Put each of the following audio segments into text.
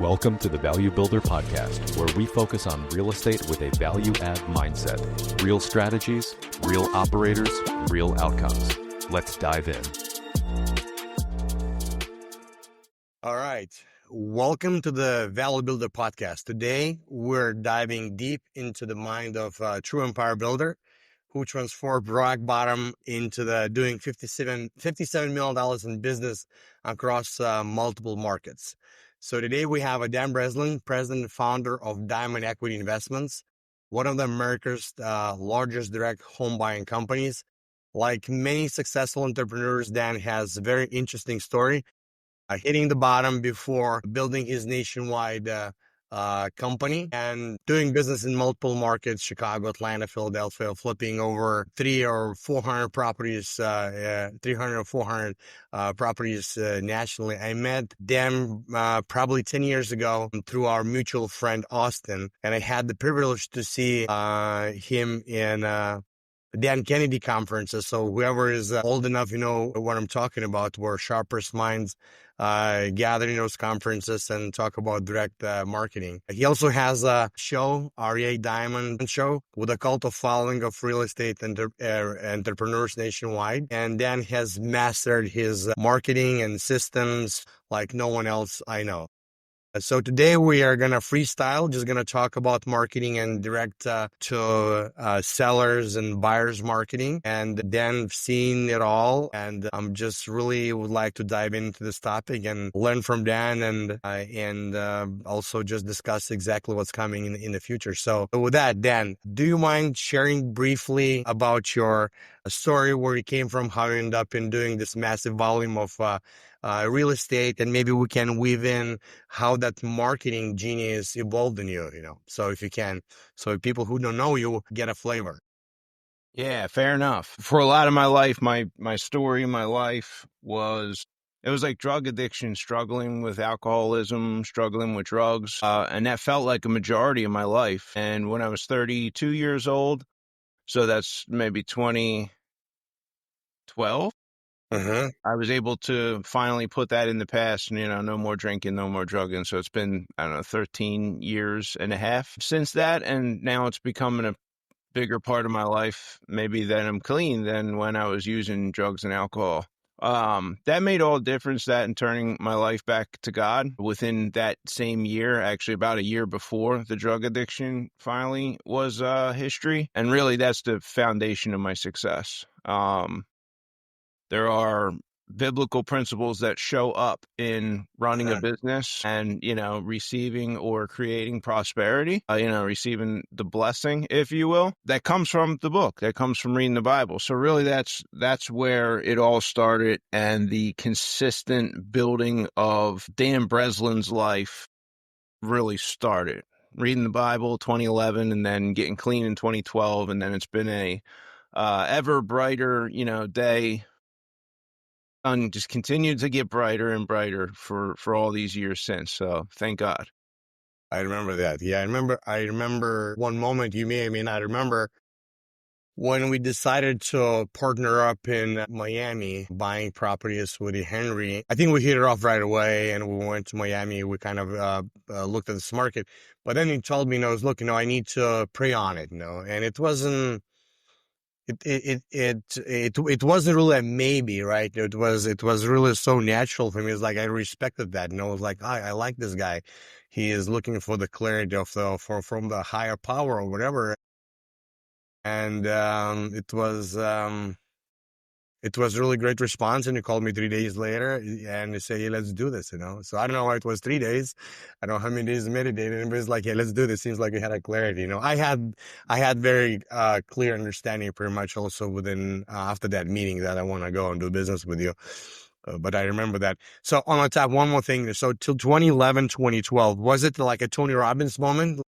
Welcome to the Value Builder Podcast, where we focus on real estate with a value-add mindset. Real strategies, real operators, real outcomes. Let's dive in. All right. Welcome to the Value Builder Podcast. Today, we're diving deep into the mind of a true empire builder who transformed rock bottom into doing $57 million in business across multiple markets. So today we have Dan Breslin, president and founder of Diamond Equity Investments, one of America's largest direct home buying companies. Like many successful entrepreneurs, Dan has a very interesting story, hitting the bottom before building his nationwide company and doing business in multiple markets: Chicago, Atlanta, Philadelphia, flipping over 300 or 400 properties nationally. I met Dan probably 10 years ago through our mutual friend Austin, and I had the privilege to see him in Dan Kennedy conferences. So whoever is old enough, you know what I'm talking about, where sharpest minds gather in those conferences and talk about direct marketing. He also has a show, REI Diamonds Show, with a cult of following of real estate entrepreneurs nationwide. And Dan has mastered his marketing and systems like no one else I know. So today we are going to freestyle, just going to talk about marketing and direct to sellers and buyers marketing. And Dan seen it all. And I'm just really would like to dive into this topic and learn from Dan and also just discuss exactly what's coming in the future. So with that, Dan, do you mind sharing briefly about your story, where you came from, how you ended up in doing this massive volume of real estate, and maybe we can weave in how that marketing genius evolved in you, so if you can, so people who don't know you get a flavor. Yeah, fair enough. For a lot of my life, my story in my life was, it was like drug addiction, struggling with alcoholism, struggling with drugs. And that felt like a majority of my life. And when I was 32 years old, so that's maybe 2012, I was able to finally put that in the past, and, no more drinking, no more drugging. So it's been, 13 years and a half since that. And now it's becoming a bigger part of my life, maybe that I'm clean than when I was using drugs and alcohol. That made all the difference, that in turning my life back to God within that same year, actually about a year before the drug addiction finally was history. And really, that's the foundation of my success. There are biblical principles that show up in running a business and, receiving or creating prosperity, receiving the blessing, if you will, that comes from the book, that comes from reading the Bible. So really that's where it all started, and the consistent building of Dan Breslin's life really started. Reading the Bible 2011, and then getting clean in 2012. And then it's been a ever brighter, day. And just continued to get brighter and brighter for all these years since. So thank God. I remember that. Yeah, I remember one moment you may or may not remember, when we decided to partner up in Miami, buying properties with Henry. I think we hit it off right away, and we went to Miami. We kind of looked at this market, but then he told me, look, I need to pray on it, and it wasn't. It wasn't really a maybe, right? It was really so natural for me. It's like I respected that, it was like, I like this guy. He is looking for the clarity of from the higher power or whatever. And it was really great response. And he called me 3 days later and he said, hey, let's do this, So I don't know why it was 3 days. I don't know how many days meditated, but it's like, hey, let's do this. Seems like we had a clarity, I had very clear understanding pretty much also within, after that meeting, that I want to go and do business with you. But I remember that. So on top, one more thing. So till 2011, 2012, was it like a Tony Robbins moment?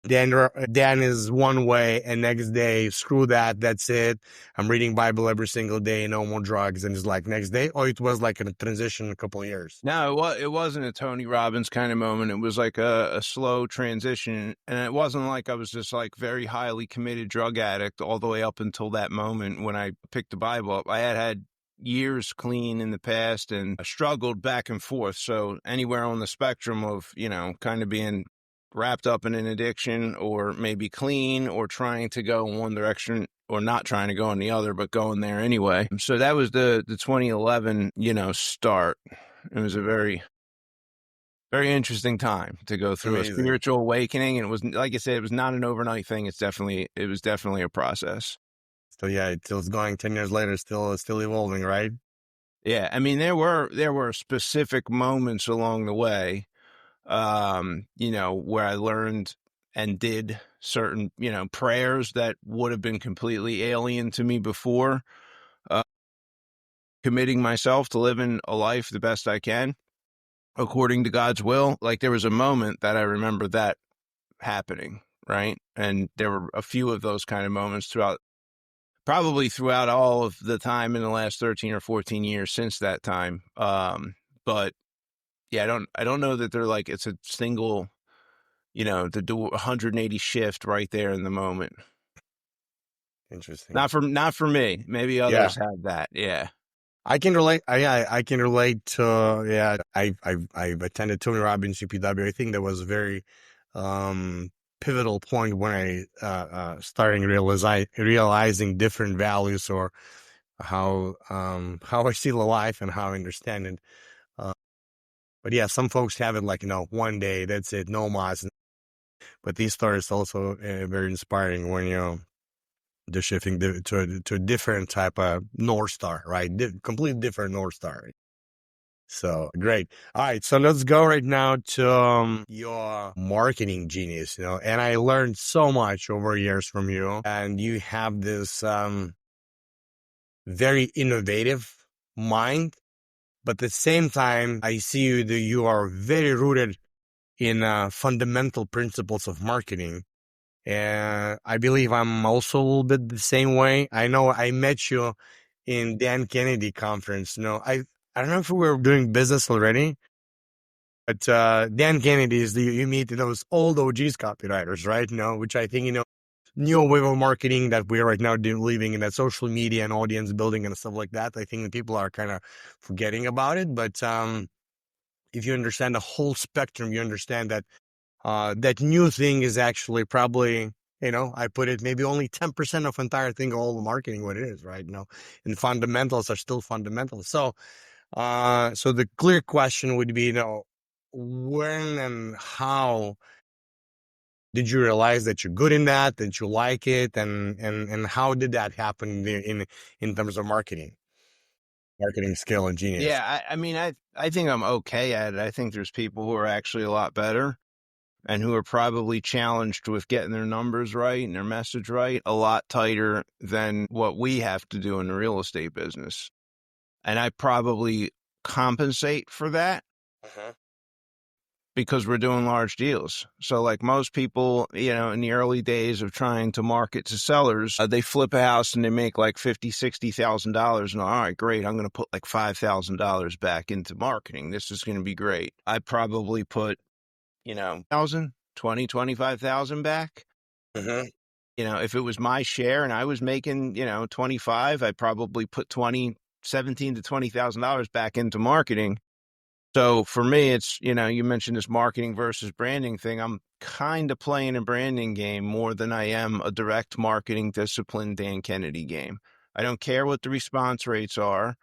Dan is one way, and next day, screw that, that's it. I'm reading Bible every single day, no more drugs, and it's like next day? Or it was like a transition a couple of years? No, it wasn't a Tony Robbins kind of moment. It was like a slow transition, and it wasn't like I was just like very highly committed drug addict all the way up until that moment when I picked the Bible up. I had years clean in the past and struggled back and forth. So anywhere on the spectrum of, kind of being wrapped up in an addiction or maybe clean or trying to go in one direction or not trying to go in the other, but going there anyway. So that was the 2011, start. It was a very, very interesting time to go through a spiritual awakening. And it was, like I said, it was not an overnight thing. It was definitely a process. So yeah, it's still going 10 years later, still evolving, right? Yeah. I mean, there were specific moments along the way, where I learned and did certain, prayers that would have been completely alien to me before, committing myself to living a life the best I can according to God's will. Like there was a moment that I remember that happening, right? And there were a few of those kind of moments throughout all of the time in the last 13 or 14 years since that time. But yeah, I don't know that they're like, it's a single, the 180 shift right there in the moment. Interesting. Not for me. Maybe others have that. Yeah. I can relate. I can relate to, I've attended Tony Robbins CPW. I think that was a very, pivotal point when I, starting realizing different values or how I see the life and how I understand it. But yeah, some folks have it like, one day, that's it, no mas. But these stories also very inspiring when, they're shifting to a different type of North Star, right? Completely different North Star. So great. All right. So let's go right now to your marketing genius, and I learned so much over years from you, and you have this very innovative mind, but at the same time, I see you are very rooted in fundamental principles of marketing. And I believe I'm also a little bit the same way. I know I met you in Dan Kennedy conference. I don't know if we were doing business already, but Dan Kennedy is you meet those old OGs copywriters, right? Which I think, new wave of marketing that we're right now living in, that social media and audience building and stuff like that. I think that people are kind of forgetting about it. But if you understand the whole spectrum, you understand that that new thing is actually probably, I put it maybe only 10% of entire thing, all the marketing, what it is, right? And fundamentals are still fundamentals. So, so the clear question would be, when and how did you realize that you're good in that you like it, and how did that happen in terms of marketing skill and genius? Yeah, I mean, I think I'm okay at it. I think there's people who are actually a lot better and who are probably challenged with getting their numbers right and their message right a lot tighter than what we have to do in the real estate business. And I probably compensate for that because we're doing large deals. So like most people, in the early days of trying to market to sellers, they flip a house and they make like $50,000, $60,000. And all right, great. I'm going to put like $5,000 back into marketing. This is going to be great. I probably put 25,000 back. If it was my share and I was making, 25, I'd probably put $17,000 to $20,000 back into marketing. So for me, it's, you mentioned this marketing versus branding thing. I'm kind of playing a branding game more than I am a direct marketing discipline Dan Kennedy game. I don't care what the response rates are.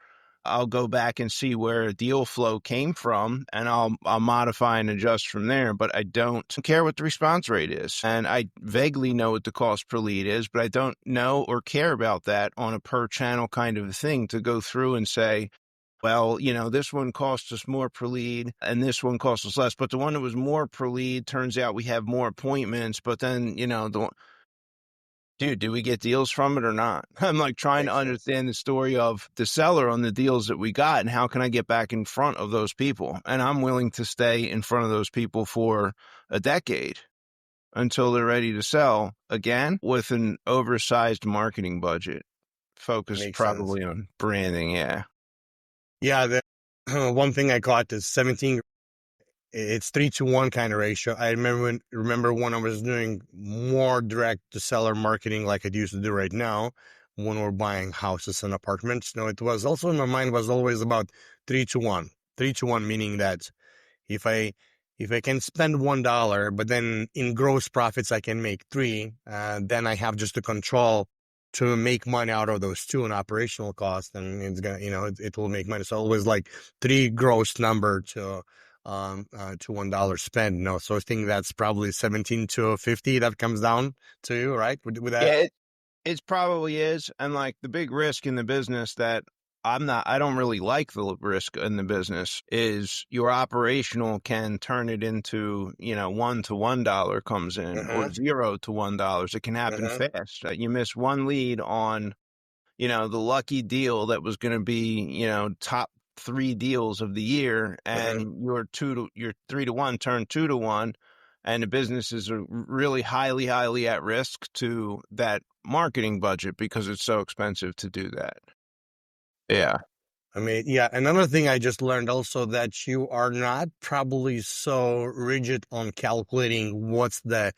I'll go back and see where a deal flow came from, and I'll modify and adjust from there. But I don't care what the response rate is. And I vaguely know what the cost per lead is, but I don't know or care about that on a per channel kind of a thing to go through and say, well, this one costs us more per lead and this one costs us less. But the one that was more per lead, turns out we have more appointments. But then, dude, do we get deals from it or not? I'm like trying to understand the story of the seller on the deals that we got and how can I get back in front of those people? And I'm willing to stay in front of those people for a decade until they're ready to sell again with an oversized marketing budget focused probably on branding. Yeah. Yeah. The one thing I caught is 17. It's 3-to-1 kind of ratio. I remember when I was doing more direct to seller marketing like I used to do right now, when we're buying houses and apartments. No, it was also in my mind was always about 3 to 1. 3 to 1 meaning that if I can spend $1, but then in gross profits I can make three, then I have just the control to make money out of those two in operational costs, and it's gonna, it will make money. So always like three gross number to $1 spend. No, so I think that's probably 17 to 50 that comes down to you, right? With that. Yeah, it probably is. And like the big risk in the business that I don't really like the risk in the business is your operational can turn it into, $1 to $1 comes in or $0 to $1. It can happen fast. You miss one lead on, the lucky deal that was going to be, top 3 deals of the year, and your 3 to 1 turned 2 to 1. And the businesses are really highly, highly at risk to that marketing budget because it's so expensive to do that. Yeah. I mean, yeah. Another thing I just learned also that you are not probably so rigid on calculating what's the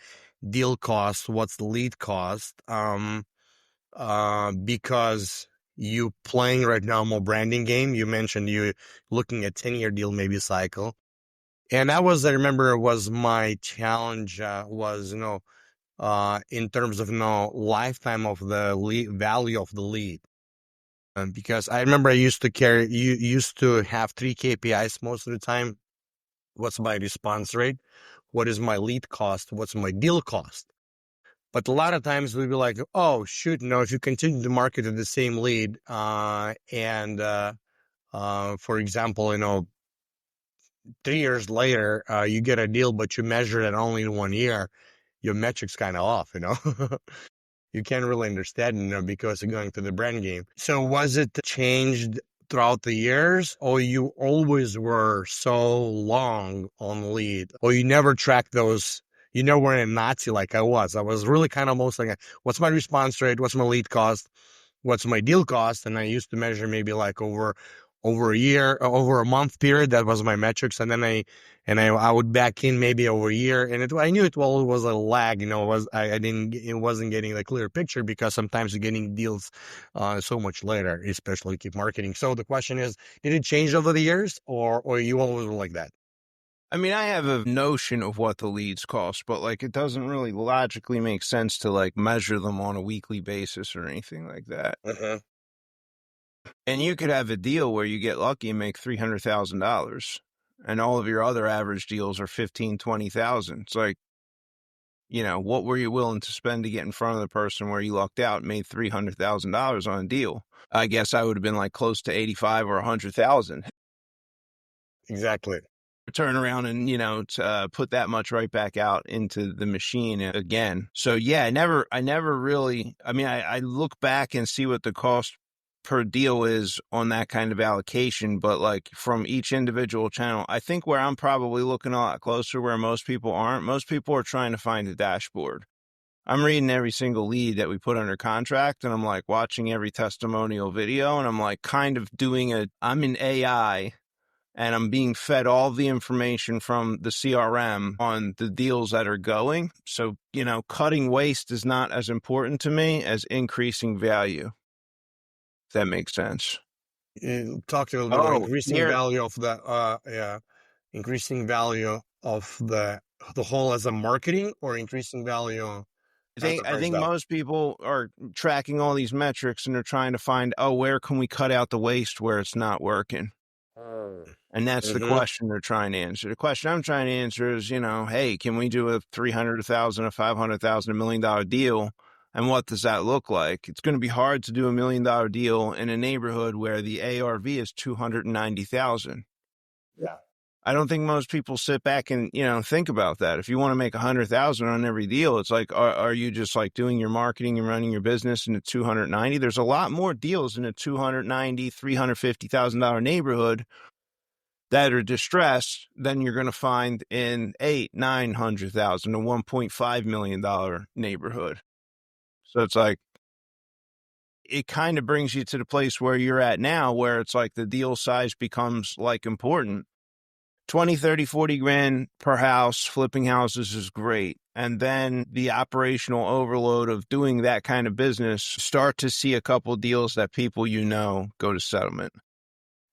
deal cost, what's the lead cost, because you playing right now more branding game. You mentioned you looking at 10-year deal maybe cycle. And I remember was my challenge, was, in terms of, lifetime of the lead, value of the lead. Because I remember I used to have 3 KPIs most of the time. What's my response rate? What is my lead cost? What's my deal cost? But a lot of times we'd be like, oh, shoot, no, if you continue to market to the same lead, for example, 3 years later, you get a deal, but you measure it only in 1 year, your metrics kind of off, You can't really understand, because you're going to the brand game. So was it changed throughout the years, or you always were so long on lead, or you never tracked those? You never were a Nazi like I was. I was really kind of almost like, what's my response rate? What's my lead cost? What's my deal cost? And I used to measure maybe like over a year, over a month period. That was my metrics. And then I would back in maybe over a year. And I knew it was a lag, it wasn't getting the clear picture because sometimes you're getting deals, so much later, especially keep marketing. So the question is, did it change over the years or you always were like that? I mean, I have a notion of what the leads cost, but like it doesn't really logically make sense to like measure them on a weekly basis or anything like that. And you could have a deal where you get lucky and make $300,000 and all of your other average deals are 15, 20,000. It's like, what were you willing to spend to get in front of the person where you lucked out and made $300,000 on a deal? I guess I would have been like close to 85 or 100,000. Exactly. Turn around and, put that much right back out into the machine again. So yeah, I never really, I look back and see what the cost per deal is on that kind of allocation, but like from each individual channel, I think where I'm probably looking a lot closer where most people aren't, most people are trying to find a dashboard. I'm reading every single lead that we put under contract and I'm like watching every testimonial video and I'm like kind of I'm in AI and I'm being fed all the information from the CRM on the deals that are going. So, cutting waste is not as important to me as increasing value. If that makes sense. Talk a little bit about increasing value of the, increasing value of the whole as a marketing or increasing value. I think most people are tracking all these metrics and they're trying to find, where can we cut out the waste where it's not working? And that's the question they're trying to answer. The question I'm trying to answer is, hey, can we do a $300,000, a $500,000, $1 million deal? And what does that look like? It's going to be hard to do $1 million deal in a neighborhood where the ARV is $290,000. Yeah. I don't think most people sit back and, think about that. If you want to make $100,000 on every deal, it's like, are you just like doing your marketing and running your business in a $290,000? There's a lot more deals in a $290,000, $350,000 neighborhood that are distressed than you're going to find in $800,000, $900,000, a $1.5 million neighborhood. So it's like, it kind of brings you to the place where you're at now, where it's like the deal size becomes like important 20, 30, 40 grand per house, flipping houses is great. And then the operational overload of doing that kind of business, start to see a couple deals that people go to settlement.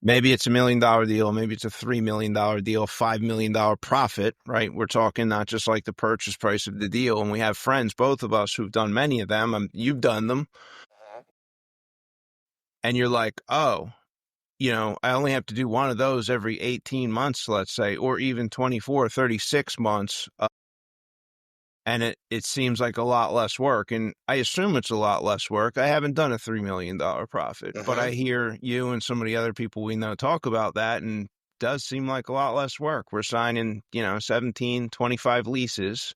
Maybe it's $1 million deal. Maybe it's a $3 million deal, $5 million profit, right? We're talking not just like the purchase price of the deal. And we have friends, both of us, who've done many of them. You've done them. And you're like, oh, I only have to do one of those every 18 months, let's say, or even 24, 36 months. And it seems like a lot less work. And I assume it's a lot less work. I haven't done a $3 million profit, but I hear you and some of the other people we know talk about that, and it does seem like a lot less work. We're signing, 17, 25 leases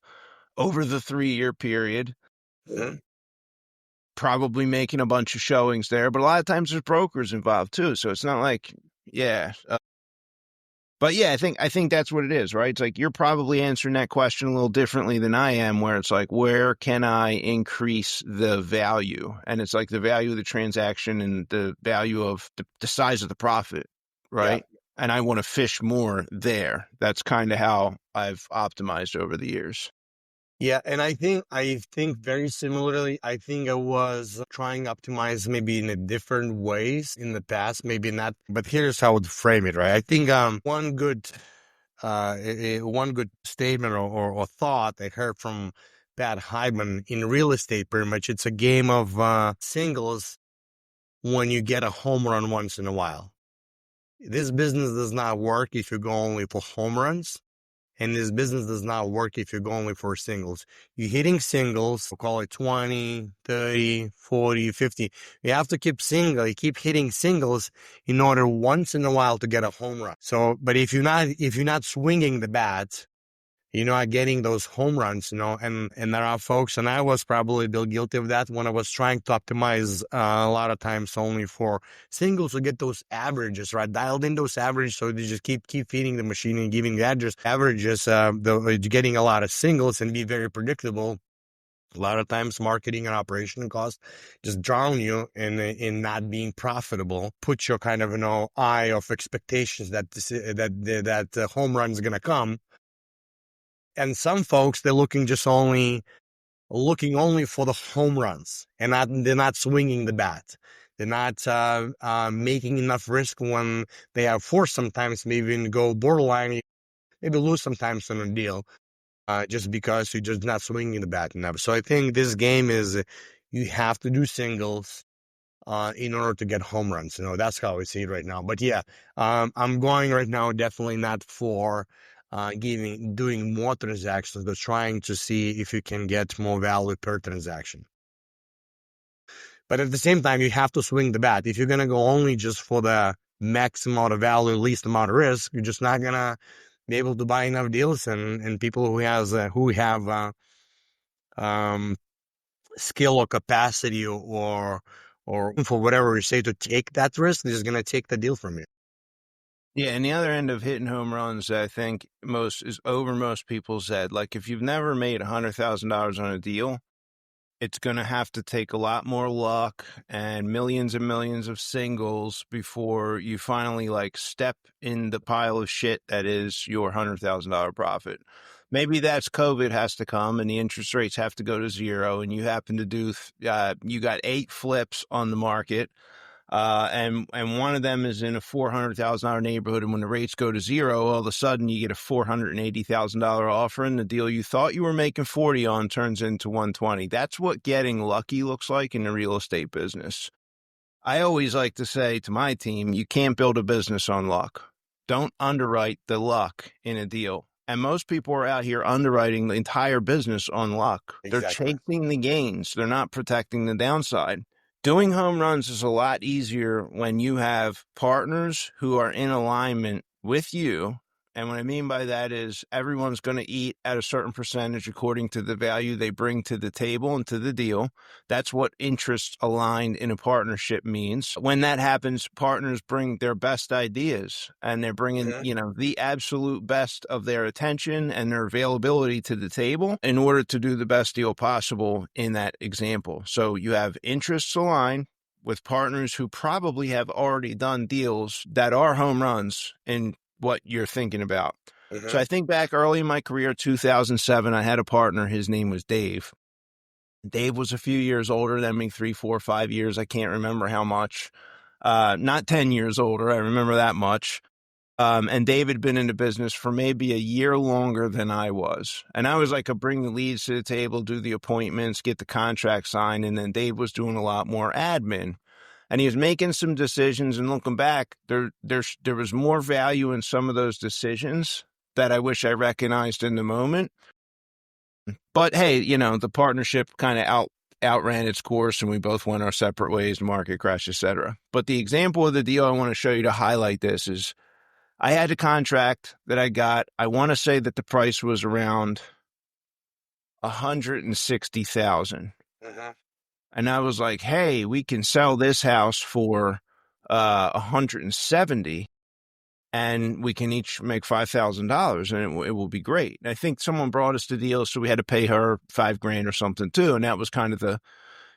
over the 3-year period, probably making a bunch of showings there, but a lot of times there's brokers involved too. So it's not like, but yeah, I think that's what it is, right? It's like you're probably answering that question a little differently than I am, where it's like, where can I increase the value? And it's like the value of the transaction and the value of the size of the profit, right? Yeah. And I want to fish more there. That's kind of how I've optimized over the years. Yeah, and I think very similarly. I think I was trying to optimize maybe in a different ways in the past, maybe not. But here's how I would frame it, right? I think one good statement or thought I heard from Pat Hyman in real estate, pretty much, it's a game of singles when you get a home run once in a while. This business does not work if you go only for home runs. And this business does not work if you go only for singles. You're hitting singles, we'll call it 20, 30, 40, 50. You have to keep hitting singles in order once in a while to get a home run. So, but if you're not swinging the bat, you're not getting those home runs, and there are folks, and I was probably guilty of that when I was trying to optimize a lot of times only for singles to get those averages, right? Dialed in those averages, so they just keep feeding the machine and giving the averages, getting a lot of singles and be very predictable. A lot of times marketing and operation costs just drown you in not being profitable, put your kind of, eye of expectations that home run is going to come. And some folks, they're looking only for the home runs, and they're not swinging the bat. They're not making enough risk when they are forced sometimes maybe even go borderline, maybe lose sometimes on a deal, just because you're just not swinging the bat enough. So I think this game is you have to do singles in order to get home runs. That's how I see it right now. But yeah, I'm going right now definitely not for doing more transactions, but trying to see if you can get more value per transaction. But at the same time, you have to swing the bat. If you're going to go only just for the max amount of value, least amount of risk, you're just not going to be able to buy enough deals. And people who have skill or capacity or for whatever you say to take that risk, they're just going to take the deal from you. Yeah, and the other end of hitting home runs, I think is over most people's head. Like if you've never made $100,000 on a deal, it's going to have to take a lot more luck and millions of singles before you finally step in the pile of shit that is your $100,000 profit. Maybe that's COVID has to come and the interest rates have to go to zero, and you happen to do you got 8 flips on the market. And one of them is in a $400,000 neighborhood, and when the rates go to zero, all of a sudden you get a $480,000 offer, and the deal you thought you were making 40 on turns into 120. That's what getting lucky looks like in the real estate business. I always like to say to my team, you can't build a business on luck. Don't underwrite the luck in a deal. And most people are out here underwriting the entire business on luck. Exactly. They're chasing the gains. They're not protecting the downside. Doing home runs is a lot easier when you have partners who are in alignment with you. And what I mean by that is everyone's going to eat at a certain percentage according to the value they bring to the table and to the deal. That's what interests aligned in a partnership means. When that happens, partners bring their best ideas, and they're bringing, the absolute best of their attention and their availability to the table in order to do the best deal possible in that example. So you have interests aligned with partners who probably have already done deals that are home runs in what you're thinking about. So I think back early in my career, 2007, I had a partner. His name was Dave. Dave was a few years older than me, 3, 4, 5 years. I can't remember how much. Not 10 years older. I remember that much. And Dave had been in the business for maybe a year longer than I was. And I was like bring the leads to the table, do the appointments, get the contract signed. And then Dave was doing a lot more admin. And he was making some decisions. And looking back, there was more value in some of those decisions that I wish I recognized in the moment. But hey, the partnership kind of outran its course, and we both went our separate ways, market crash, etc. But the example of the deal I want to show you to highlight this is I had a contract that I got. I want to say that the price was around $160,000. And I was like, hey, we can sell this house for $170,000. And we can each make $5,000 and it will be great. And I think someone brought us the deal, so we had to pay her $5,000 or something too. And that was kind of the,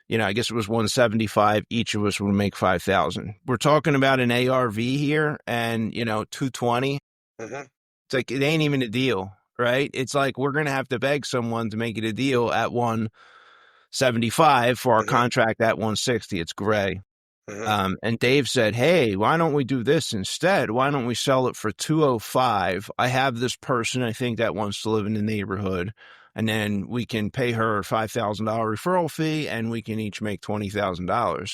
I guess it was 175. Each of us would make 5,000. We're talking about an ARV here and, 220. It's like, it ain't even a deal, right? It's like, we're going to have to beg someone to make it a deal at 175 for our contract at 160. It's gray. And Dave said, hey, why don't we do this instead? Why don't we sell it for 205? I have this person I think that wants to live in the neighborhood, and then we can pay her a $5,000 referral fee and we can each make $20,000.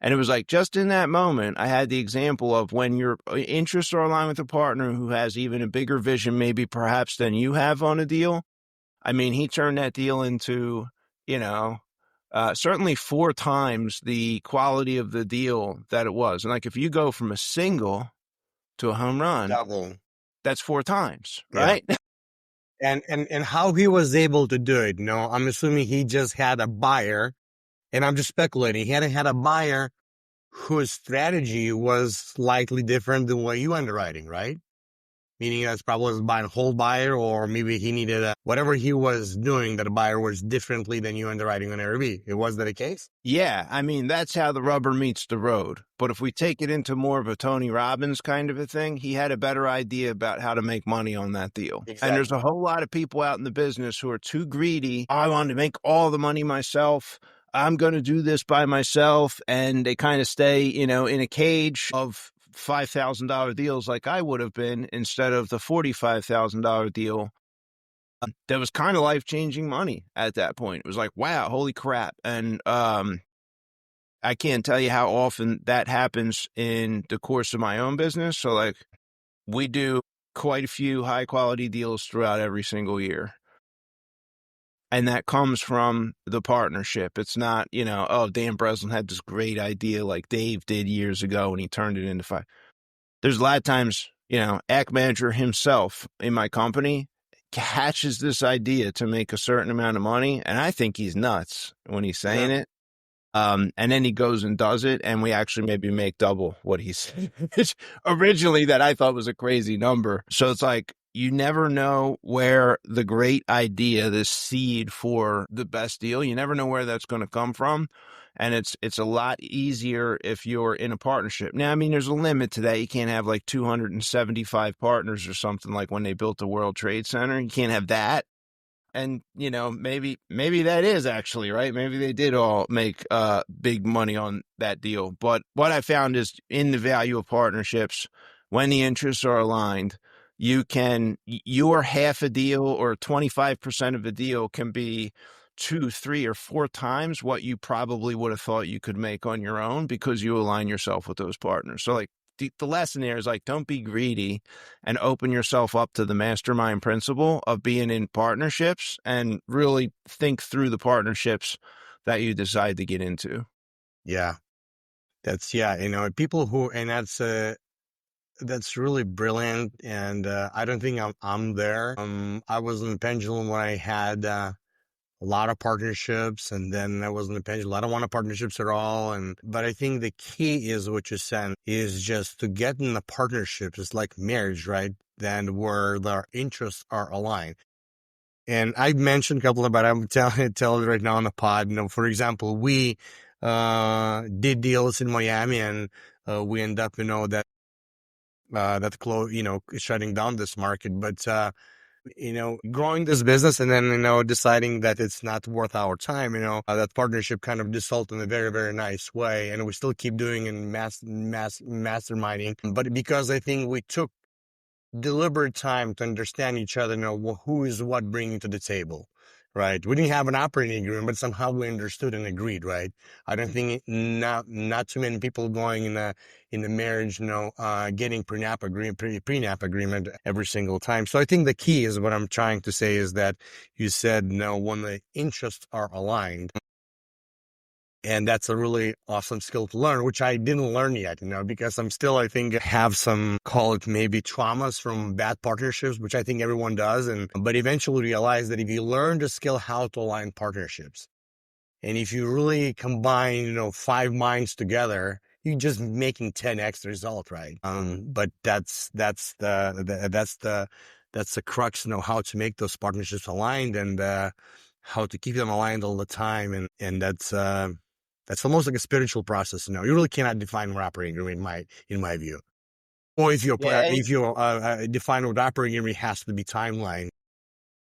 And it was like, just in that moment, I had the example of when your interests are aligned with a partner who has even a bigger vision, maybe perhaps than you have on a deal. I mean, he turned that deal into, certainly 4 times the quality of the deal that it was. And like, if you go from a single to a home run, double, that's 4 times, right? Yeah. And how he was able to do it, I'm assuming he just had a buyer, and I'm just speculating. He hadn't had a buyer whose strategy was slightly different than what you underwriting, right? Meaning that's probably was buying a whole buyer, or maybe he needed whatever he was doing that a buyer was differently than you underwriting on REI. Was that a case? Yeah. I mean, that's how the rubber meets the road. But if we take it into more of a Tony Robbins kind of a thing, he had a better idea about how to make money on that deal. Exactly. And there's a whole lot of people out in the business who are too greedy. I want to make all the money myself. I'm going to do this by myself. And they kind of stay, in a cage of $5,000 deals like I would have been, instead of the $45,000 deal. That was kind of life-changing money at that point. It was like, wow, holy crap. And I can't tell you how often that happens in the course of my own business. So like, we do quite a few high-quality deals throughout every single year. And that comes from the partnership. It's not, Dan Breslin had this great idea like Dave did years ago and he turned it into 5. There's a lot of times, Act Manager himself in my company catches this idea to make a certain amount of money. And I think he's nuts when he's saying it. And then he goes and does it. And we actually maybe make double what he said originally, that I thought was a crazy number. So it's like, you never know where the great idea, this seed for the best deal, you never know where that's going to come from. And it's a lot easier if you're in a partnership. Now, I mean, there's a limit to that. You can't have like 275 partners or something like when they built the World Trade Center. You can't have that. And, maybe that is actually right. Maybe they did all make big money on that deal. But what I found is in the value of partnerships, when the interests are aligned, your half a deal or 25% of a deal can be 2, 3, or 4 times what you probably would have thought you could make on your own, because you align yourself with those partners. So like the lesson there is like, don't be greedy and open yourself up to the mastermind principle of being in partnerships, and really think through the partnerships that you decide to get into. Yeah. People who, and that's really brilliant. And I don't think I'm there. I was in the pendulum when I had a lot of partnerships, and then I was in the pendulum. I don't want partnerships at all. But I think the key is what you said, is just to get in the partnerships. It's like marriage, right? Then where their interests are aligned. And I mentioned a couple of, but I'm telling it right now on the pod. For example, we did deals in Miami, and we end up, that shutting down this market. But growing this business and then, deciding that it's not worth our time, that partnership kind of dissolved in a very, very nice way. And we still keep doing in masterminding. But because I think we took deliberate time to understand each other, who is what bringing to the table, right? We didn't have an operating agreement, but somehow we understood and agreed, right? I don't think not too many people going in the marriage, getting prenup agreement every single time. So I think the key is what I'm trying to say is that you said, when the interests are aligned. And that's a really awesome skill to learn, which I didn't learn yet, because I'm still, I think, have some, call it maybe traumas from bad partnerships, which I think everyone does. But eventually realize that if you learn the skill how to align partnerships, and if you really combine, 5 minds together, you're just making 10x result, right? But that's the crux, how to make those partnerships aligned and how to keep them aligned all the time. And that's almost like a spiritual process. You really cannot define what operating agreement in my view. Or if you define what operating agreement has to be timeline,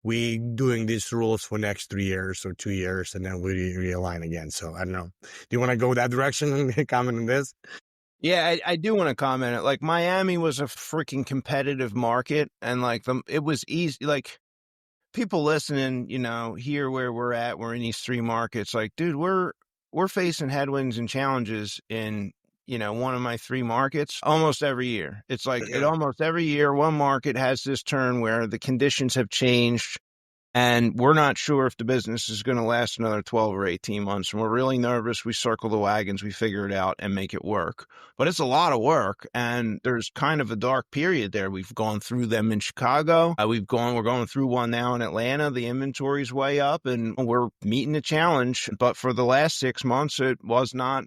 we doing these rules for next 3 years or 2 years, and then we realign again. So I don't know. Do you want to go that direction and comment on this? Yeah, I do want to comment. Like Miami was a freaking competitive market, and it was easy. Like people listening, here where we're at, we're in these 3 markets. Like, dude, we're facing headwinds and challenges in, one of my 3 markets almost every year. It's like almost every year, one market has this turn where the conditions have changed and we're not sure if the business is going to last another 12 or 18 months. And we're really nervous. We circle the wagons, we figure it out and make it work. But it's a lot of work. And there's kind of a dark period there. We've gone through them in Chicago. We're going through one now in Atlanta. The inventory's way up and we're meeting the challenge. But for the last 6 months, it was not,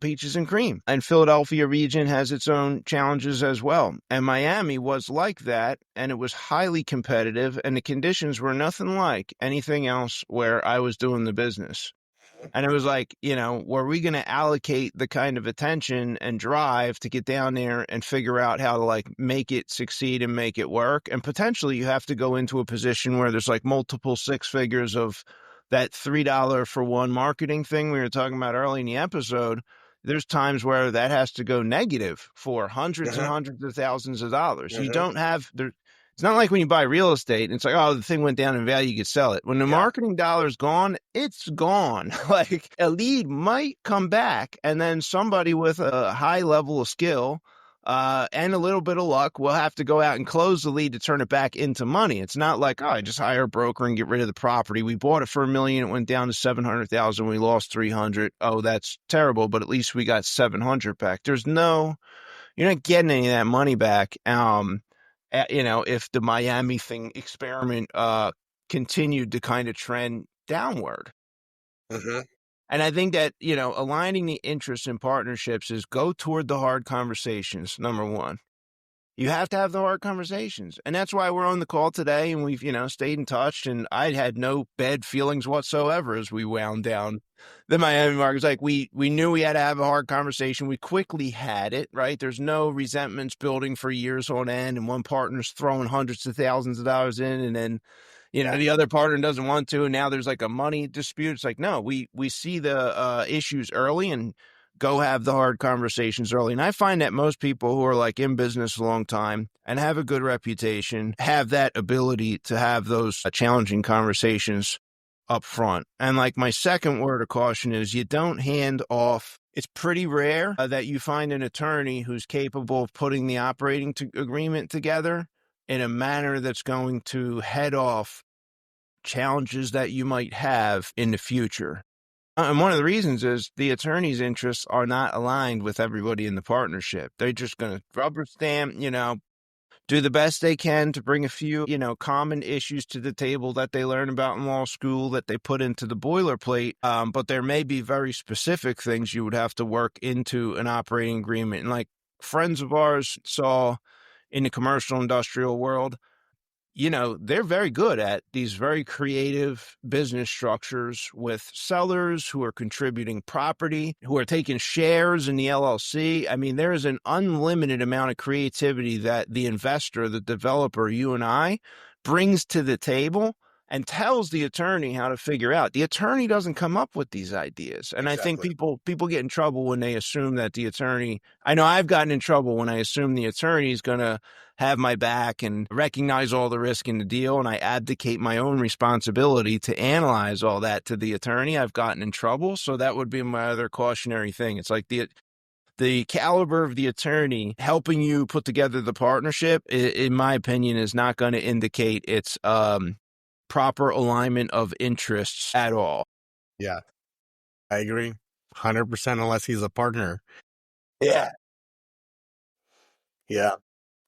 peaches and cream. And Philadelphia region has its own challenges as well. And Miami was like that, and it was highly competitive, and the conditions were nothing like anything else where I was doing the business. And it was like, were we going to allocate the kind of attention and drive to get down there and figure out how to make it succeed and make it work? And potentially you have to go into a position where there's multiple 6 figures of that $3 for one marketing thing we were talking about early in the episode. There's times where that has to go negative for hundreds and hundreds of thousands of dollars. You don't have there. It's not like when you buy real estate and it's like, oh, the thing went down in value, you could sell it. When the marketing dollar's gone, it's gone. Like a lead might come back and then somebody with a high level of skill and a little bit of luck will have to go out and close the lead to turn it back into money. It's not like, oh, I just hire a broker and get rid of the property. We bought it for $1 million. It went down to 700,000. We lost 300. Oh, that's terrible. But at least we got 700 back. You're not getting any of that money back. If the Miami experiment continued to kind of trend downward. And I think that, aligning the interests and partnerships is go toward the hard conversations, number one. You have to have the hard conversations. And that's why we're on the call today and we've, stayed in touch. And I had no bad feelings whatsoever as we wound down the Miami market. It's like we knew we had to have a hard conversation. We quickly had it, right? There's no resentments building for years on end and one partner's throwing hundreds of thousands of dollars in and then, the other partner doesn't want to. And now there's a money dispute. It's like, no, we see the issues early and go have the hard conversations early. And I find that most people who are in business a long time and have a good reputation have that ability to have those challenging conversations up front. And my second word of caution is you don't hand off. It's pretty rare that you find an attorney who's capable of putting the operating agreement together in a manner that's going to head off challenges that you might have in the future. And one of the reasons is the attorney's interests are not aligned with everybody in the partnership. They're just going to rubber stamp, do the best they can to bring a few, common issues to the table that they learn about in law school that they put into the boilerplate. But there may be very specific things you would have to work into an operating agreement. And friends of ours saw in the commercial industrial world, they're very good at these very creative business structures with sellers who are contributing property, who are taking shares in the LLC. I mean, there is an unlimited amount of creativity that the investor, the developer, you and I, brings to the table and tells the attorney how to figure out. The attorney doesn't come up with these ideas. And Exactly. I think people get in trouble when they assume that the attorney, I know I've gotten in trouble when I assume the attorney is going to have my back and recognize all the risk in the deal, and I abdicate my own responsibility to analyze all that to the attorney. I've gotten in trouble. So that would be my other cautionary thing. It's like the caliber of the attorney helping you put together the partnership, in my opinion, is not going to indicate its proper alignment of interests at all. Yeah, I agree 100% unless he's a partner. Yeah. Yeah.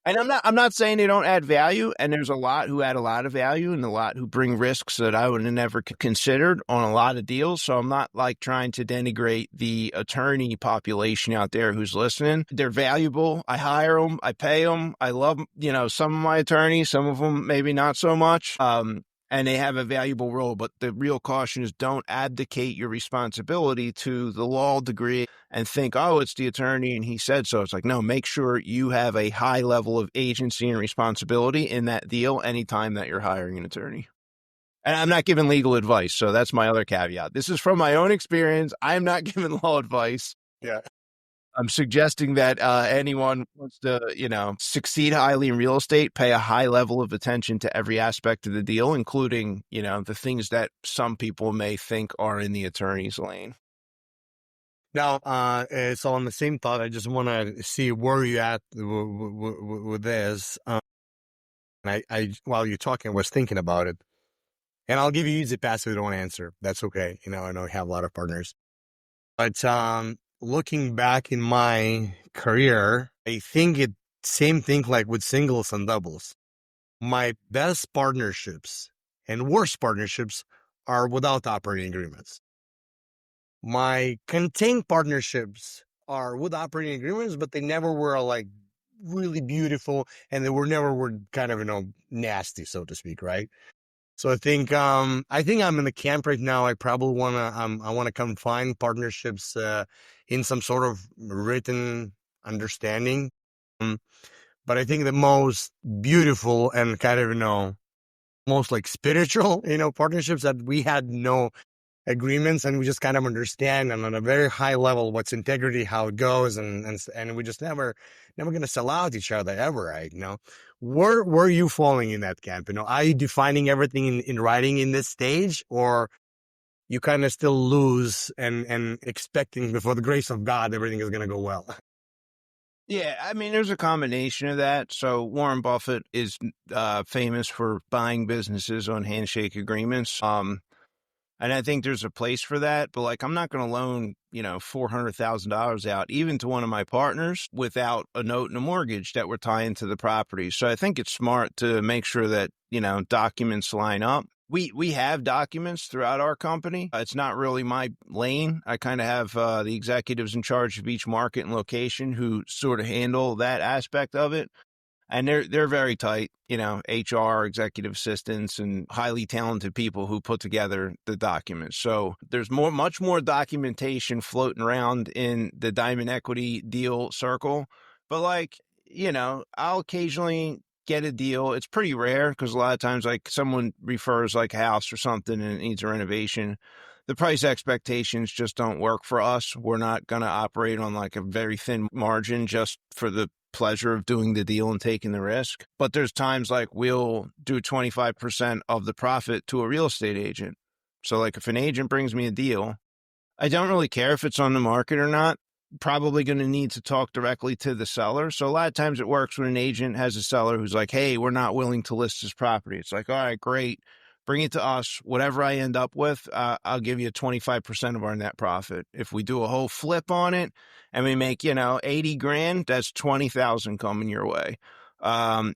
And I'm not saying they don't add value, and there's a lot who add a lot of value and a lot who bring risks that I would have never considered on a lot of deals. So I'm not like trying to denigrate the attorney population out there who's listening. They're valuable. I hire them. I pay them. I love, some of my attorneys, some of them maybe not so much. And they have a valuable role, but the real caution is don't abdicate your responsibility to the law degree and think, oh, it's the attorney and he said so. It's like, no, make sure you have a high level of agency and responsibility in that deal anytime that you're hiring an attorney. And I'm not giving legal advice, so that's my other caveat. This is from my own experience. I'm not giving law advice. Yeah. I'm suggesting that anyone wants to, succeed highly in real estate, pay a high level of attention to every aspect of the deal, including, the things that some people may think are in the attorney's lane. Now, so on the same thought, I just want to see where you at with this. And I, while you're talking, I was thinking about it. And I'll give you easy pass if you don't answer. That's okay. I know I have a lot of partners. But looking back in my career, I think same thing like with singles and doubles. My best partnerships and worst partnerships are without operating agreements. My contained partnerships are with operating agreements, but they never were like really beautiful, and they were kind of, nasty, so to speak, right? So I think I'm in the camp right now. I probably I want to confine partnerships in some sort of written understanding. But I think the most beautiful and kind of most like spiritual partnerships that we had no agreements, and we just kind of understand, and on a very high level what's integrity, how it goes, and we just never going to sell out each other ever, right? Where are you falling in that camp? Are you defining everything in writing in this stage, or you kind of still lose and expecting before the grace of God everything is going to go well? Yeah, I mean, there's a combination of that. So Warren Buffett is famous for buying businesses on handshake agreements. And I think there's a place for that, but like, I'm not going to loan, $400,000 out, even to one of my partners, without a note and a mortgage that we're tying to the property. So I think it's smart to make sure that, documents line up. We have documents throughout our company. It's not really my lane. I kind of have the executives in charge of each market and location who sort of handle that aspect of it. And they're very tight, HR, executive assistants, and highly talented people who put together the documents. So there's much more documentation floating around in the diamond equity deal circle. But I'll occasionally get a deal. It's pretty rare because a lot of times like someone refers like a house or something and it needs a renovation. The price expectations just don't work for us. We're not going to operate on like a very thin margin just for the pleasure of doing the deal and taking the risk. But there's times like we'll do 25% of the profit to a real estate agent. So like if an agent brings me a deal, I don't really care if it's on the market or not. Probably going to need to talk directly to the seller. So a lot of times it works when an agent has a seller who's like, hey, we're not willing to list this property. It's like, all right, great. Bring it to us. Whatever I end up with, I'll give you 25% of our net profit. If we do a whole flip on it and we make, 80 grand, that's 20,000 coming your way.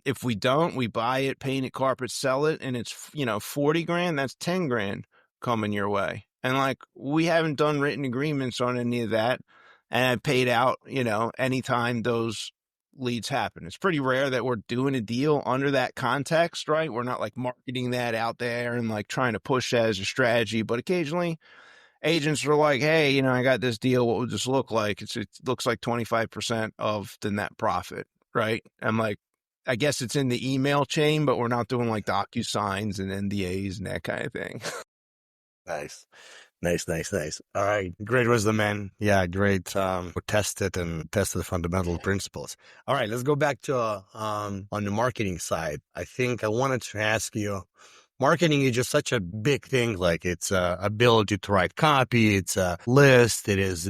If we don't, we buy it, paint it, carpet, sell it, and it's, 40 grand, that's 10 grand coming your way. And like, we haven't done written agreements on any of that. And I paid out, anytime those leads happen. It's pretty rare that we're doing a deal under that context, right? We're not like marketing that out there and like trying to push that as a strategy, but occasionally agents are like, hey, I got this deal. What would this look like? It looks like 25% of the net profit, right? I'm like, I guess it's in the email chain, but we're not doing like DocuSigns and NDAs and that kind of thing. Nice. All right. Great wisdom, man. Yeah, great. Tested the fundamental principles. All right, let's go back to on the marketing side. I think I wanted to ask you, marketing is just such a big thing. Like it's ability to write copy. It's a list. It is,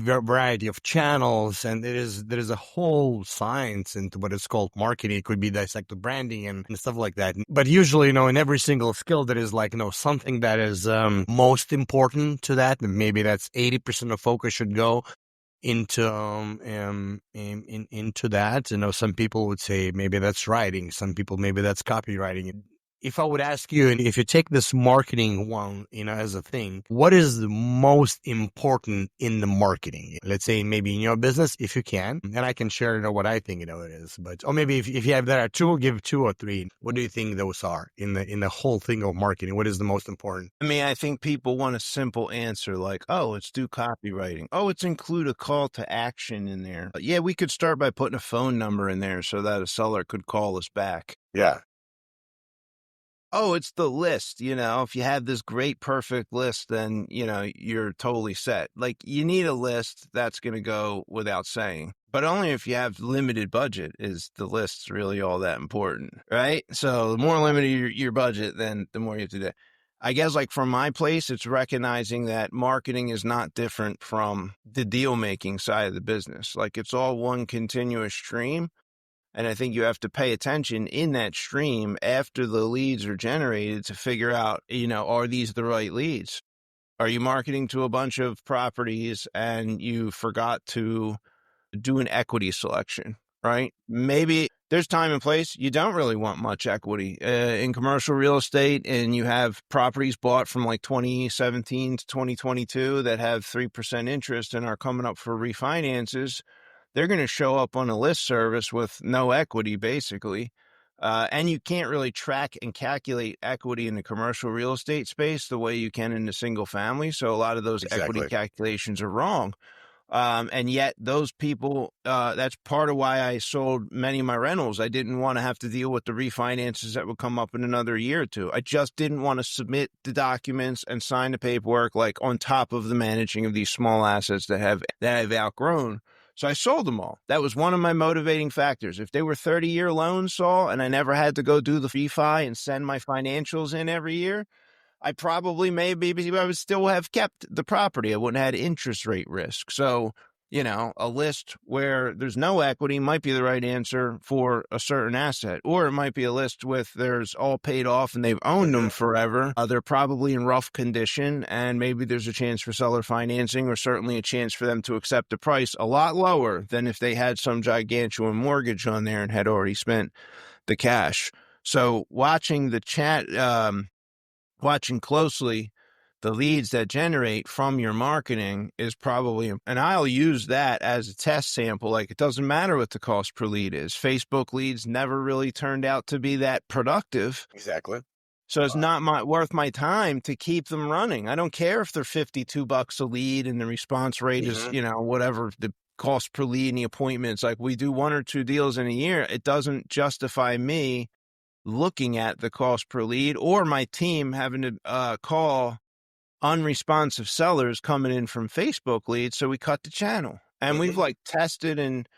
variety of channels, and there is a whole science into what is called marketing. It could be dissected branding and stuff like that. But usually, in every single skill, there is like, something that is most important to that. Maybe that's 80% of focus should go into into that. Some people would say maybe that's writing. Some people maybe that's copywriting. If I would ask you, and if you take this marketing one, as a thing, what is the most important in the marketing? Let's say maybe in your business, if you can, and I can share, what I think, it is. But, or maybe if you have there are two, give 2 or 3. What do you think those are in the whole thing of marketing? What is the most important? I mean, I think people want a simple answer like, oh, it's do copywriting. Oh, it's include a call to action in there. Yeah, we could start by putting a phone number in there so that a seller could call us back. Yeah. Oh, it's the list. If you have this great, perfect list, then, you're totally set. Like, you need a list, that's going to go without saying. But only if you have limited budget is the list really all that important, right? So the more limited your budget, then the more you have to do. I guess, like, from my place, it's recognizing that marketing is not different from the deal-making side of the business. Like, it's all one continuous stream. And I think you have to pay attention in that stream after the leads are generated to figure out, are these the right leads? Are you marketing to a bunch of properties and you forgot to do an equity selection, right? Maybe there's time and place. You don't really want much equity in commercial real estate, and you have properties bought from like 2017 to 2022 that have 3% interest and are coming up for refinances. They're going to show up on a list service with no equity, basically. And you can't really track and calculate equity in the commercial real estate space the way you can in the single family. So a lot of those equity calculations are wrong. And yet those people, that's part of why I sold many of my rentals. I didn't want to have to deal with the refinances that would come up in another year or two. I just didn't want to submit the documents and sign the paperwork, like on top of the managing of these small assets that I've outgrown. So I sold them all. That was one of my motivating factors. If they were 30-year loans, Saul, and I never had to go do the refi and send my financials in every year, I probably maybe I would still have kept the property. I wouldn't have had interest rate risk. So, a list where there's no equity might be the right answer for a certain asset. Or it might be a list with there's all paid off and they've owned them forever. They're probably in rough condition, and maybe there's a chance for seller financing, or certainly a chance for them to accept a price a lot lower than if they had some gigantuan mortgage on there and had already spent the cash. So watching the chat, watching closely the leads that generate from your marketing is probably, and I'll use that as a test sample. Like, it doesn't matter what the cost per lead is. Facebook leads never really turned out to be that productive. Exactly. So it's not worth my time to keep them running. I don't care if they're $52 a lead and the response rate is, whatever the cost per lead and the appointments. Like, we do 1 or 2 deals in a year. It doesn't justify me looking at the cost per lead or my team having to call unresponsive sellers coming in from Facebook leads. So we cut the channel, and we've tested and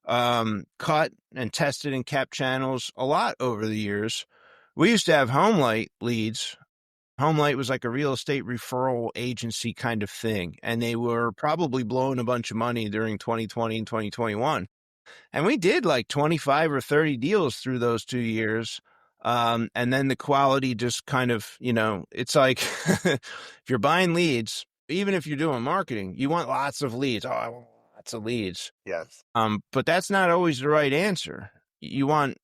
cut and tested and kept channels a lot over the years. We used to have HomeLight leads. HomeLight was like a real estate referral agency kind of thing, and they were probably blowing a bunch of money during 2020 and 2021. And we did like 25 or 30 deals through those 2 years. And then the quality just kind of, it's like if you're buying leads, even if you're doing marketing, you want lots of leads. Oh, I want lots of leads. Yes. But that's not always the right answer. You want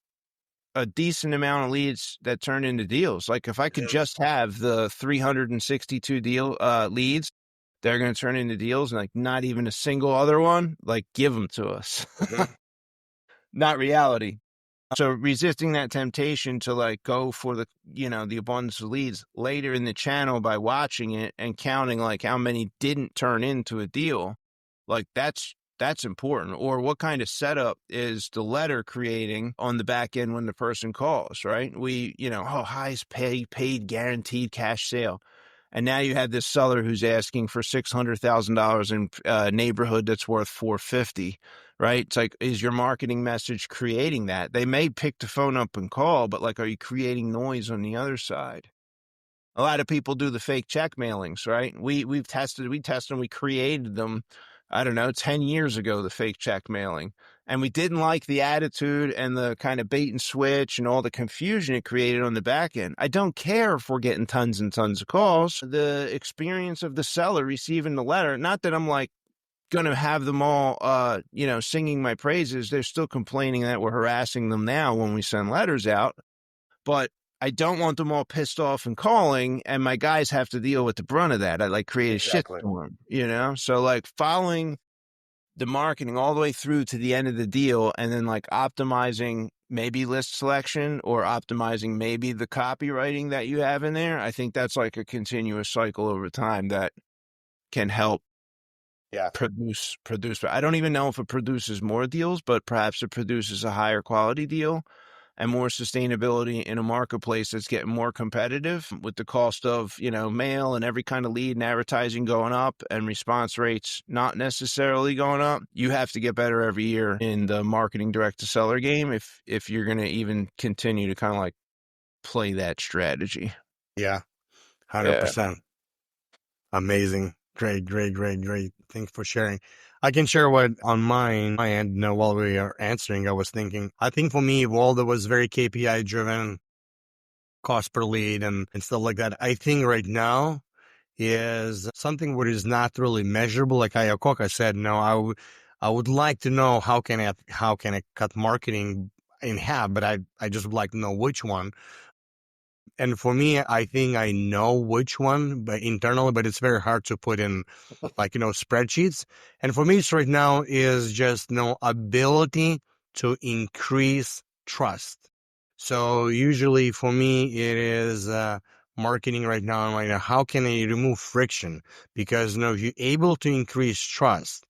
a decent amount of leads that turn into deals. Like, if I could just have the 362 leads they're going to turn into deals, and like not even a single other one, like give them to us. Not reality. So resisting that temptation to like go for the, the abundance of leads later in the channel by watching it and counting like how many didn't turn into a deal, like that's important. Or what kind of setup is the letter creating on the back end when the person calls, right? We, highest paid guaranteed cash sale. And now you have this seller who's asking for $600,000 in a neighborhood that's worth $450,000, right? It's like, is your marketing message creating that? They may pick the phone up and call, but like, are you creating noise on the other side? A lot of people do the fake check mailings, right? We tested, we created them, I don't know, 10 years ago, the fake check mailing. And we didn't like the attitude and the kind of bait and switch and all the confusion it created on the back end. I don't care if we're getting tons and tons of calls. The experience of the seller receiving the letter, not that I'm like going to have them all, singing my praises. They're still complaining that we're harassing them now when we send letters out. But I don't want them all pissed off and calling, and my guys have to deal with the brunt of that. I like create a shitstorm, So like following the marketing all the way through to the end of the deal, and then like optimizing maybe list selection or optimizing maybe the copywriting that you have in there. I think that's like a continuous cycle over time that can help produce. But I don't even know if it produces more deals, but perhaps it produces a higher quality deal and more sustainability in a marketplace that's getting more competitive with the cost of, mail and every kind of lead and advertising going up and response rates not necessarily going up. You have to get better every year in the marketing direct to seller game if you're going to even continue to kind of like play that strategy. Yeah, 100%. Amazing. Great. Thanks for sharing. I can share what on my end, while we are answering, I was thinking, I think for me, Waldo was very KPI driven, cost per lead and stuff like that. I think right now is something what is not really measurable. Like Ayakoka said, no, I would like to know how can I cut marketing in half, but I just would like to know which one. And for me, I think I know which one, but internally, but it's very hard to put in spreadsheets. And for me, it's right now is just ability to increase trust. So usually for me, it is marketing right now. How can I remove friction? Because if you're able to increase trust,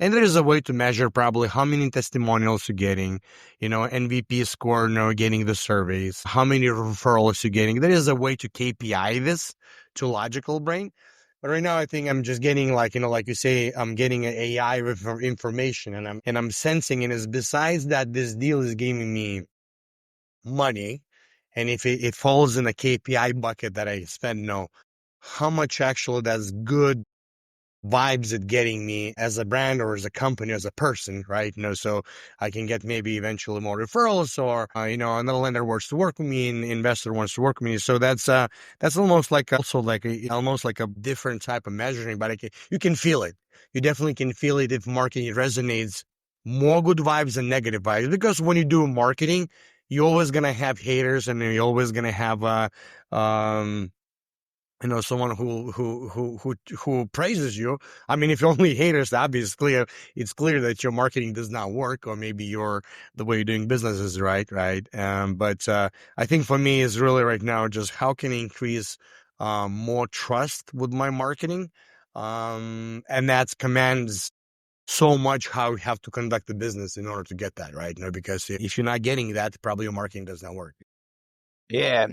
and there is a way to measure probably how many testimonials you're getting, MVP score, getting the surveys, how many referrals you're getting. There is a way to KPI this to logical brain. But right now, I think I'm just getting like you say, I'm getting an AI information and I'm sensing it is besides that this deal is giving me money. And if it falls in a KPI bucket that I spend, how much actually that's good vibes it getting me as a brand or as a company, as a person, right? So I can get maybe eventually more referrals or, another lender wants to work with me and investor wants to work with me. So that's almost like almost like a different type of measuring, but you can feel it. You definitely can feel it if marketing resonates more good vibes than negative vibes, because when you do marketing, you're always going to have haters and you're always going to have, someone who praises you. I mean, if you only haters, obviously it's clear that your marketing does not work, or maybe the way you're doing business is right. But I think for me is really right now just how can I increase more trust with my marketing, and that commands so much how you have to conduct the business in order to get that right. Because if you're not getting that, probably your marketing does not work. Yeah.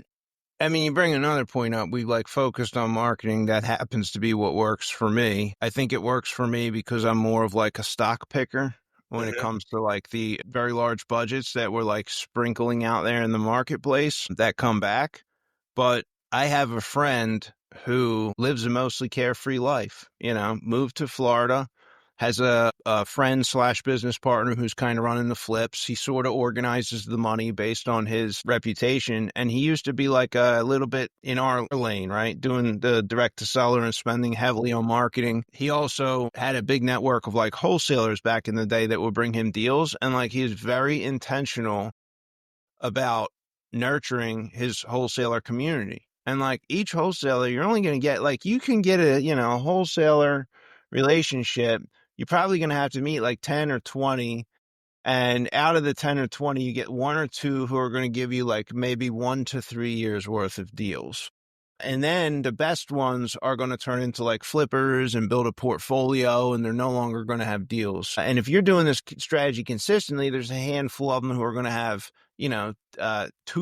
I mean, you bring another point up. We focused on marketing. That happens to be what works for me. I think it works for me because I'm more of like a stock picker when it comes to the very large budgets that we're sprinkling out there in the marketplace that come back. But I have a friend who lives a mostly carefree life, moved to Florida, has a friend/business partner who's kind of running the flips. He sort of organizes the money based on his reputation. And he used to be a little bit in our lane, right? Doing the direct to seller and spending heavily on marketing. He also had a big network of wholesalers back in the day that would bring him deals. And he is very intentional about nurturing his wholesaler community. And like each wholesaler, you're only going to get like, you can get a wholesaler relationship. You're probably going to have to meet like 10 or 20. And out of the 10 or 20, you get one or two who are going to give you like maybe 1 to 3 years worth of deals. And then the best ones are going to turn into like flippers and build a portfolio, and they're no longer going to have deals. And if you're doing this strategy consistently, there's a handful of them who are going to have, 2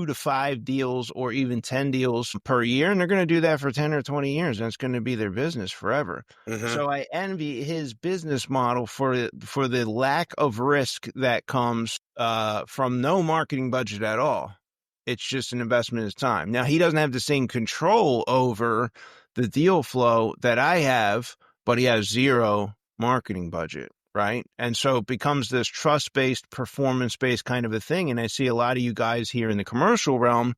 to 5 deals or even 10 deals per year. And they're going to do that for 10 or 20 years. And it's going to be their business forever. Mm-hmm. So I envy his business model for the lack of risk that comes from no marketing budget at all. It's just an investment in his time. Now, he doesn't have the same control over the deal flow that I have, but he has zero marketing budget, right? And so it becomes this trust-based, performance-based kind of a thing. And I see a lot of you guys here in the commercial realm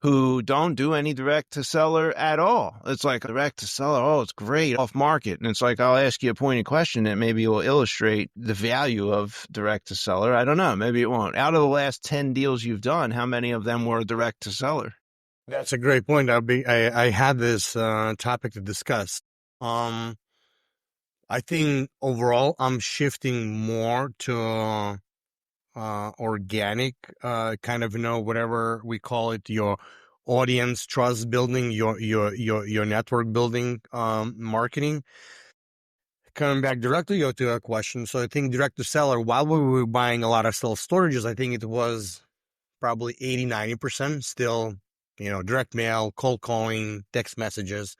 who don't do any direct to seller at all. It's like direct to seller, oh, it's great, off market. And it's like, I'll ask you a pointed question that maybe will illustrate the value of direct to seller. I don't know, maybe it won't. Out of the last 10 deals you've done, how many of them were direct to seller? That's a great point. I had this topic to discuss. I think overall I'm shifting more to organic, kind of, whatever we call it, your audience trust building, your network building, marketing. Coming back directly to your question. So I think direct to seller, while we were buying a lot of self-storages, I think it was probably 80-90% still, direct mail, cold calling, text messages,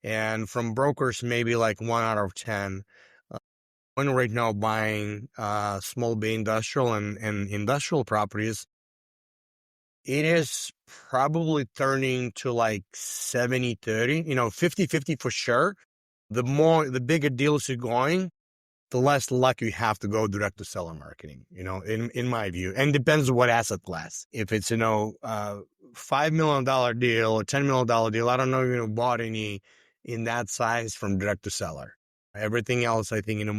and from brokers, maybe like 1 out of 10. When right now buying small bay industrial and industrial properties, it is probably turning to like 70-30, 50-50 for sure. The bigger deals you're going, the less luck you have to go direct to seller marketing, in my view. And depends on what asset class. If it's, $5 million deal or $10 million deal, I don't know if bought any in that size from direct to seller. Everything else, I think, in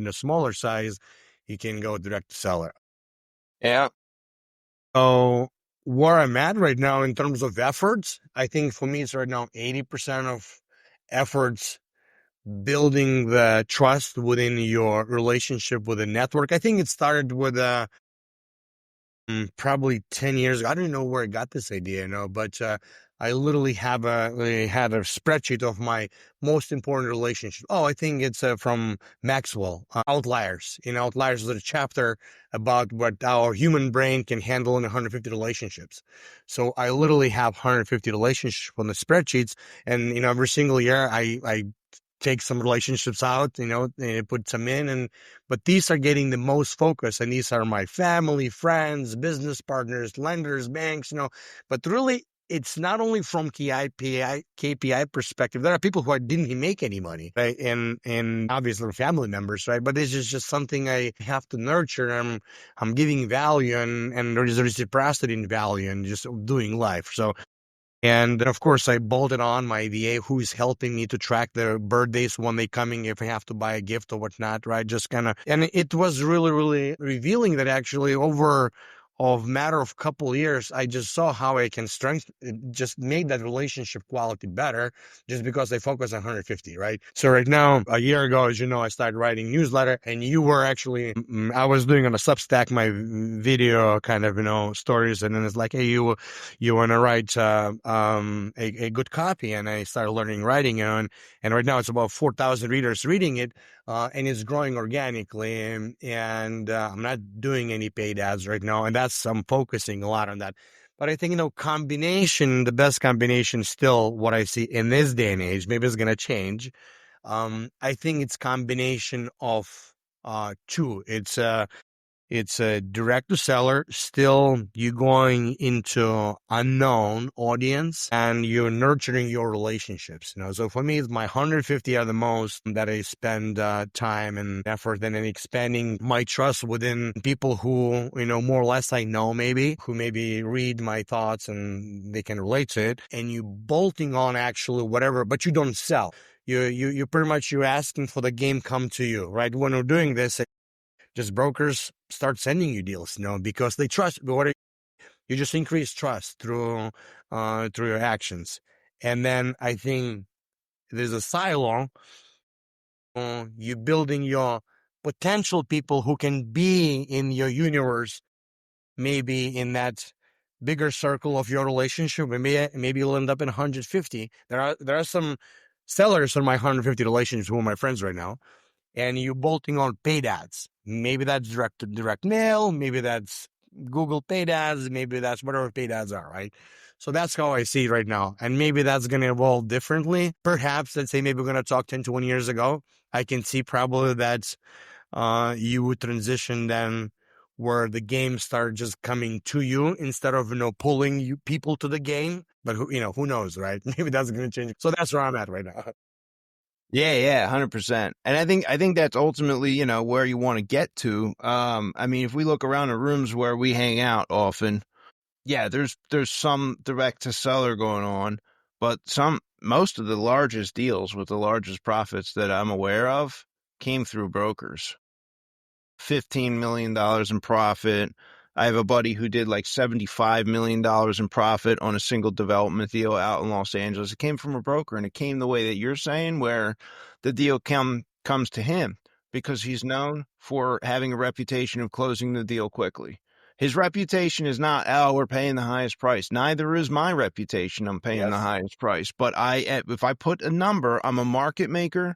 a smaller size, you can go direct to seller. Yeah. So where I'm at right now in terms of efforts, I think for me, it's right now 80% of efforts building the trust within your relationship with a network. I think it started with probably 10 years ago. I don't know where I got this idea, but I literally had a spreadsheet of my most important relationships. Oh, I think it's from Maxwell, Outliers. Outliers is a chapter about what our human brain can handle in 150 relationships. So I literally have 150 relationships on the spreadsheets, and every single year I take some relationships out, and put some in, but these are getting the most focus, and these are my family, friends, business partners, lenders, banks, but really it's not only from KPI perspective. There are people who didn't make any money, right? And obviously family members, right? But this is just something I have to nurture. I'm giving value, and there is a reciprocity in value and just doing life. So, and of course, I bolted on my VA, who is helping me to track their birthdays when they coming, if I have to buy a gift or whatnot, right? Just kind of, and it was really, really revealing that actually over a matter of couple of years, I just saw how I can just make that relationship quality better just because I focus on 150, right? So right now, a year ago, as you know, I started writing newsletter, and you were actually, I was doing on a Substack my video kind of, stories, and then it's like, hey, you want to write a good copy, and I started learning writing, and right now it's about 4,000 readers reading it, and it's growing organically, and I'm not doing any paid ads right now, and I'm focusing a lot on that. But I think, the best combination still what I see in this day and age, maybe it's going to change. I think it's combination of two. It's a direct to seller. Still, you're going into unknown audience and you're nurturing your relationships. So for me, it's my 150 are the most that I spend time and effort and expanding my trust within people who, more or less I know, who maybe read my thoughts and they can relate to it. And you bolting on actually whatever, but you don't sell. You pretty much, you're asking for the game come to you, right? When we're doing this, just brokers start sending you deals, because they trust. You just increase trust through your actions, And then I think there's a silo. You're building your potential people who can be in your universe, maybe in that bigger circle of your relationship. Maybe you'll end up in 150. There are some sellers on my 150 relationships who are my friends right now, and you're bolting on paid ads. Maybe that's direct mail. Maybe that's Google paid ads. Maybe that's whatever paid ads are, right? So that's how I see it right now. And maybe that's going to evolve differently. Perhaps, let's say maybe we're going to talk 10, 20 years ago. I can see probably that you would transition then where the game started just coming to you instead of, pulling you people to the game. But who knows, right? Maybe that's going to change. So that's where I'm at right now. Yeah, 100%. And I think that's ultimately, where you want to get to. I mean, if we look around the rooms where we hang out often, yeah, there's some direct to seller going on, but most of the largest deals with the largest profits that I'm aware of came through brokers. $15 million in profit. I have a buddy who did like $75 million in profit on a single development deal out in Los Angeles. It came from a broker, and it came the way that you're saying, where the deal comes to him because he's known for having a reputation of closing the deal quickly. His reputation is not, oh, we're paying the highest price. Neither is my reputation. I'm paying the highest price. But if I put a number, I'm a market maker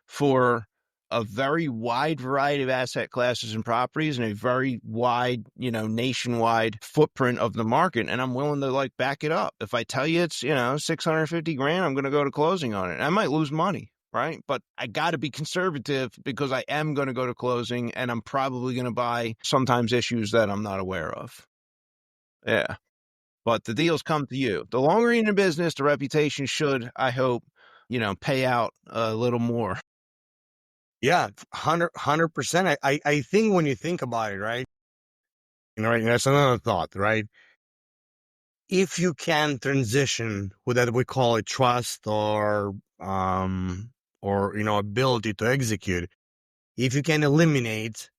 for a very wide variety of asset classes and properties and a very wide, nationwide footprint of the market. And I'm willing to back it up. If I tell you it's, 650 grand, I'm going to go to closing on it. I might lose money, right? But I got to be conservative because I am going to go to closing and I'm probably going to buy sometimes issues that I'm not aware of. Yeah. But the deals come to you. The longer you're in the business, the reputation should, I hope, pay out a little more. Yeah, 100%. I think when you think about it, right? Right, that's another thought, right? If you can transition with that, we call it trust or ability to execute. If you can eliminate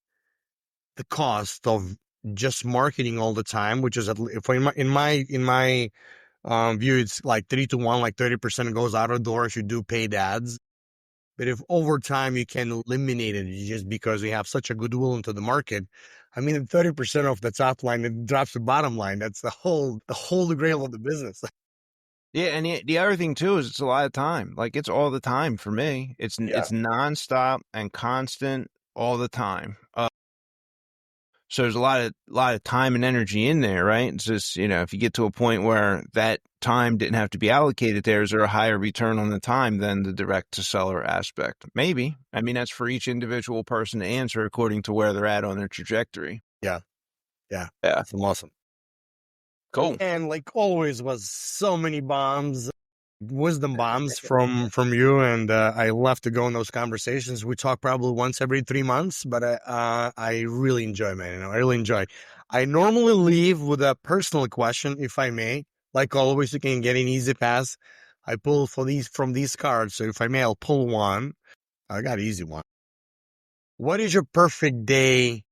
the cost of just marketing all the time, which is in my view, it's like 3-to-1, like 30% goes out of the door if you do paid ads. But if over time you can eliminate it just because we have such a goodwill into the market, I mean, 30% of the top line, it drops the bottom line. That's the holy grail of the business. Yeah, and the other thing too is it's a lot of time. Like it's all the time for me. It's nonstop and constant all the time. So there's a lot of time and energy in there, right? It's just, if you get to a point where that time didn't have to be allocated there, is there a higher return on the time than the direct to seller aspect? Maybe. I mean, that's for each individual person to answer according to where they're at on their trajectory. Yeah. That's awesome. Cool. And like always was so many wisdom bombs from you. And I love to go in those conversations. We talk probably once every 3 months, but I really enjoy, man. I really enjoy. I normally leave with a personal question, if I may. Like always, you can get an easy pass. I pull from these cards. So if I may, I'll pull one. I got an easy one. What is your perfect day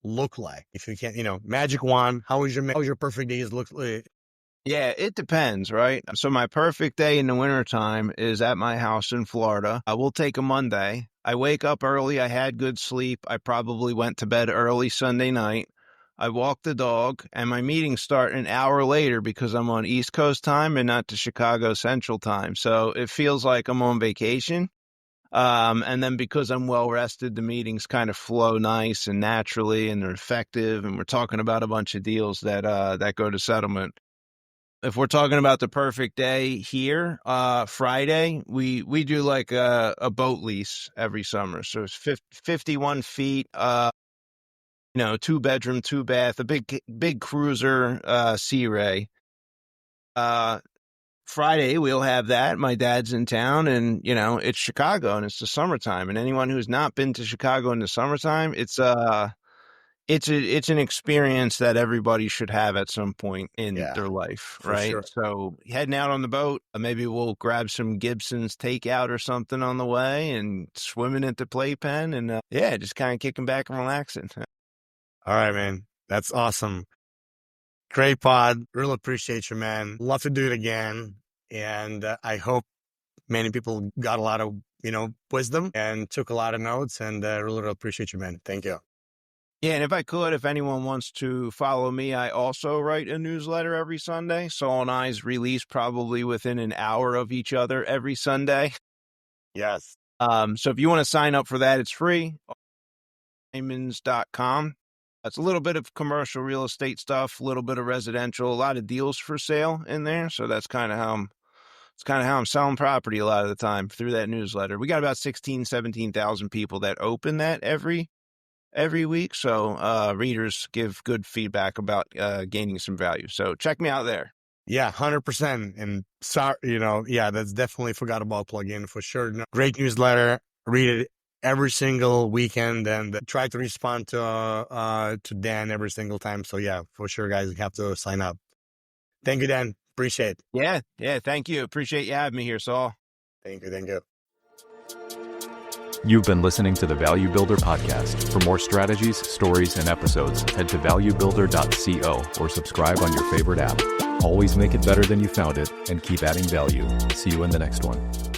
look like? If you can't, magic wand, how's your perfect days look like? Yeah, it depends, right? So my perfect day in the wintertime is at my house in Florida. I will take a Monday. I wake up early. I had good sleep. I probably went to bed early Sunday night. I walk the dog, and my meetings start an hour later because I'm on East Coast time and not the Chicago Central time. So it feels like I'm on vacation. And then because I'm well rested, the meetings kind of flow nice and naturally, and they're effective. And we're talking about a bunch of deals that go to settlement. If we're talking about the perfect day here, Friday, we do like a boat lease every summer. So it's 51 feet, 2-bedroom, 2-bath, a big cruiser, Sea Ray. Friday, we'll have that. My dad's in town and, it's Chicago and it's the summertime. And anyone who's not been to Chicago in the summertime, it's an experience that everybody should have at some point in their life, right? Sure. So heading out on the boat, maybe we'll grab some Gibson's takeout or something on the way and swimming at the playpen and just kind of kicking back and relaxing. All right, man. That's awesome. Great pod. Really appreciate you, man. Love to do it again. And I hope many people got a lot of, wisdom and took a lot of notes, and really appreciate you, man. Thank you. Yeah, and if anyone wants to follow me, I also write a newsletter every Sunday. Saul and I's release probably within an hour of each other every Sunday. Yes. So if you want to sign up for that, it's free. Diamonds.com. It's a little bit of commercial real estate stuff, a little bit of residential, a lot of deals for sale in there. So that's kind of how I'm selling property a lot of the time through that newsletter. We got about 17,000 people that open that every week. So readers give good feedback about gaining some value. So check me out there. Yeah, 100%. And sorry, that's definitely forgot about plug-in for sure. No, great newsletter. Read it every single weekend and try to respond to Dan every single time. So yeah, for sure, guys, you have to sign up. Thank you, Dan. Appreciate it. Yeah. Thank you. Appreciate you having me here, Saul. Thank you. You've been listening to the Value Builder Podcast. For more strategies, stories, and episodes, head to valuebuilder.co or subscribe on your favorite app. Always make it better than you found it and keep adding value. See you in the next one.